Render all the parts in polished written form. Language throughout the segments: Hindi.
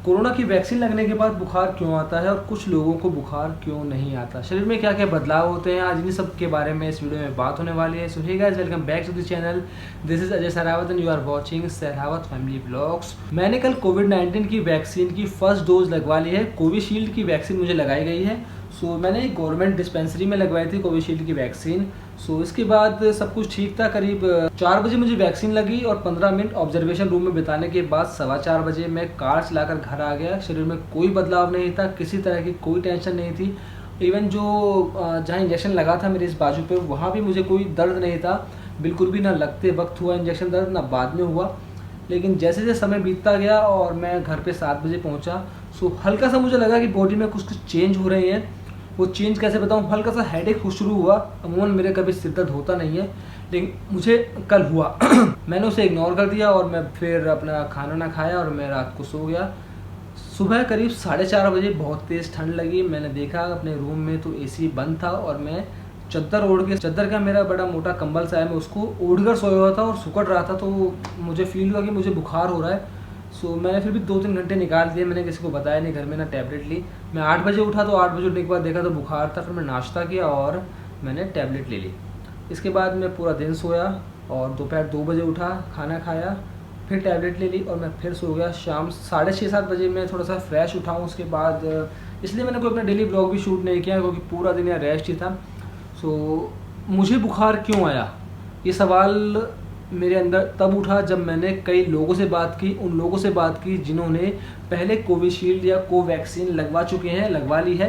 कोरोना की वैक्सीन लगने के बाद बुखार क्यों आता है और कुछ लोगों को बुखार क्यों नहीं आता, शरीर में क्या क्या बदलाव होते हैं, आज इन्हीं सब के बारे में इस वीडियो में बात होने वाली है। So hey guys, welcome back to the channel. This is Ajay Sehrawat and you are watching Sehrawat family blogs. मैंने कल कोविड-19 की वैक्सीन की फर्स्ट डोज लगवा ली है। कोविशील्ड की वैक्सीन मुझे लगाई गई है। मैंने एक गवर्नमेंट डिस्पेंसरी में लगवाई थी कोविशील्ड की वैक्सीन। इसके बाद सब कुछ ठीक था। करीब 4 बजे मुझे वैक्सीन लगी और 15 मिनट ऑब्जर्वेशन रूम में बिताने के बाद 4:15 बजे मैं कार चलाकर घर आ गया। शरीर में कोई बदलाव नहीं था, किसी तरह की कोई टेंशन नहीं थी। इवन जो जहाँ इंजेक्शन लगा था मेरे इस बाजू पे, वहाँ भी मुझे कोई दर्द नहीं था, बिल्कुल भी। ना लगते वक्त हुआ इंजेक्शन दर्द, ना बाद में हुआ। लेकिन जैसे जैसे समय बीतता गया और मैं घर पे 7 बजे पहुँचा, हल्का सा मुझे लगा कि बॉडी में कुछ चेंज हो रहे हैं। वो चेंज कैसे बताऊँ, हल्का सा हेडेक शुरू हुआ। अमूमन मेरे कभी सिर दर्द होता नहीं है, लेकिन मुझे कल हुआ। मैंने उसे इग्नोर कर दिया और मैं फिर अपना खाना ना खाया और मैं रात को सो गया। सुबह करीब 4:30 बजे बहुत तेज़ ठंड लगी। मैंने देखा अपने रूम में तो एसी बंद था और मैं चद्दर ओढ़ के, चद्दर का मेरा बड़ा मोटा कंबल सा है, मैं उसको ओढ़ कर सोया हुआ था और सुकड़ रहा था। तो मुझे फील हुआ कि मुझे बुखार हो रहा है। मैंने फिर भी 2-3 घंटे निकाल दिए। मैंने किसी को बताया नहीं घर में, ना टैबलेट ली। मैं 8 बजे उठा तो 8 बजे उठने के बाद देखा तो बुखार था। फिर मैं नाश्ता किया और मैंने टैबलेट ले ली। इसके बाद मैं पूरा दिन सोया और दोपहर 2 बजे उठा, खाना खाया, फिर टैबलेट ले ली और मैं फिर सो गया। शाम 6:30-7 बजे मैं थोड़ा सा फ्रेश उठा हूँ। उसके बाद इसलिए मैंने कोई अपना डेली ब्लॉग भी शूट नहीं किया क्योंकि पूरा दिन यहाँ रेस्ट ही था। मुझे बुखार क्यों आया, ये सवाल मेरे अंदर तब उठा जब मैंने कई लोगों से बात की, उन लोगों से बात की जिन्होंने पहले कोविशील्ड या कोवैक्सीन लगवा चुके हैं, लगवा ली है।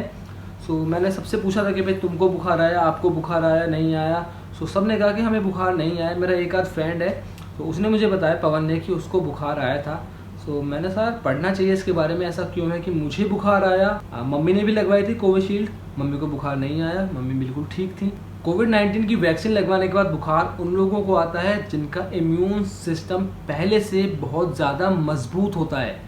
मैंने सबसे पूछा था कि भाई तुमको बुखार आया, आपको बुखार आया, नहीं आया। सब ने कहा कि हमें बुखार नहीं आया। मेरा एक आध फ्रेंड है तो उसने मुझे बताया, पवन ने, कि उसको बुखार आया था। मैंने सर पढ़ना चाहिए इसके बारे में, ऐसा क्यों है कि मुझे बुखार आया। मम्मी ने भी लगवाई थी कोविशील्ड, मम्मी को बुखार नहीं आया, मम्मी बिल्कुल ठीक थी। कोविड-19 की वैक्सीन लगवाने के बाद बुखार उन लोगों को आता है जिनका इम्यून सिस्टम पहले से बहुत ज़्यादा मजबूत होता है,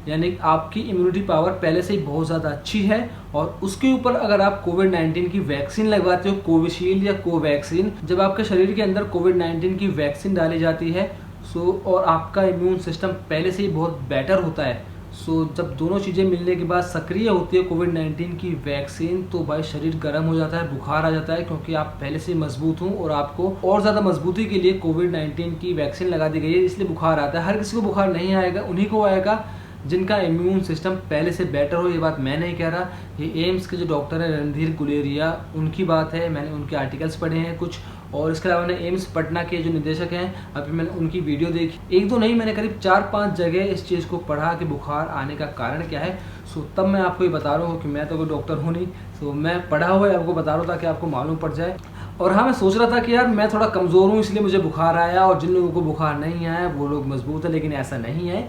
यानी आपकी इम्यूनिटी पावर पहले से ही बहुत ज़्यादा अच्छी है। और उसके ऊपर अगर आप कोविड-19 की वैक्सीन लगवाते हो, कोविशील्ड या कोवैक्सीन, जब आपके शरीर के अंदर कोविड-19 की वैक्सीन डाली जाती है और आपका इम्यून सिस्टम पहले से ही बहुत बेटर होता है, जब दोनों चीज़ें मिलने के बाद सक्रिय होती है कोविड-19 की वैक्सीन, तो भाई शरीर गर्म हो जाता है, बुखार आ जाता है, क्योंकि आप पहले से मजबूत हो और आपको और ज़्यादा मजबूती के लिए कोविड-19 की वैक्सीन लगा दी गई है, इसलिए बुखार आता है। हर किसी को बुखार नहीं आएगा, उन्हीं को आएगा जिनका इम्यून सिस्टम पहले से बेटर हो। ये बात मैं नहीं कह रहा, ये एम्स के जो डॉक्टर हैं रणधीर गुलेरिया, उनकी बात है। मैंने उनके आर्टिकल्स पढ़े हैं कुछ, और इसके अलावा मैंने एम्स पटना के जो निदेशक हैं, अभी मैंने उनकी वीडियो देखी, एक दो नहीं, मैंने करीब 4-5 जगह इस चीज़ को पढ़ा कि बुखार आने का कारण क्या है। तब मैं आपको ये बता रहा हूँ कि मैं तो कोई डॉक्टर हूँ नहीं, मैं पढ़ा हुआ है, आपको बता रहा हूँ ताकि आपको मालूम पड़ जाए। और हाँ, मैं सोच रहा था कि यार मैं थोड़ा कमज़ोर हूँ इसलिए मुझे बुखार आया और जिन लोगों को बुखार नहीं आया वो लोग मजबूत है, लेकिन ऐसा नहीं है।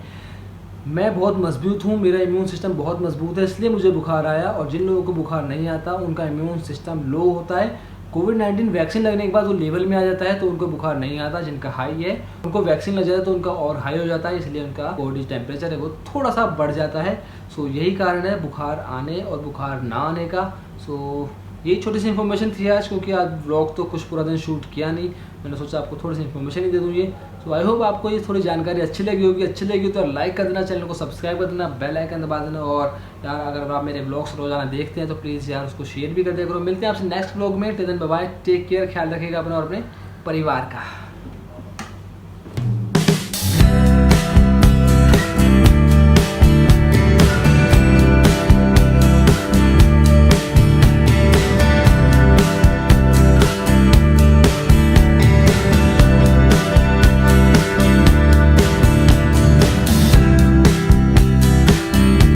मैं बहुत मजबूत हूँ, मेरा इम्यून सिस्टम बहुत मजबूत है, इसलिए मुझे बुखार आया। और जिन लोगों को बुखार नहीं आता उनका इम्यून सिस्टम लो होता है। कोविड-19 वैक्सीन लगने के बाद वो लेवल में आ जाता है तो उनको बुखार नहीं आता। जिनका हाई है उनको वैक्सीन लग जाता है तो उनका और हाई हो जाता है, इसलिए उनका बॉडी टेम्परेचर है वो थोड़ा सा बढ़ जाता है। यही कारण है बुखार आने और बुखार ना आने का। यही छोटी सी इन्फॉर्मेशन थी आज, क्योंकि आज व्लॉग तो कुछ पूरा दिन शूट किया नहीं, मैंने सोचा आपको थोड़ी सी इन्फॉर्मेशन ही दे दूँ ये। आई होप आपको ये थोड़ी जानकारी अच्छी लगी होगी। अच्छी लगी तो लाइक कर देना, चैनल को सब्सक्राइब कर देना, बेल आइकन दबा देना। और यार अगर आप मेरे ब्लॉग्स रोजाना देखते हैं तो प्लीज़ यार उसको शेयर भी कर दिया करो। मिलते हैं आपसे नेक्स्ट ब्लॉग में। Till then bye bye, take care, ख्याल रखिएगा अपना और अपने परिवार का।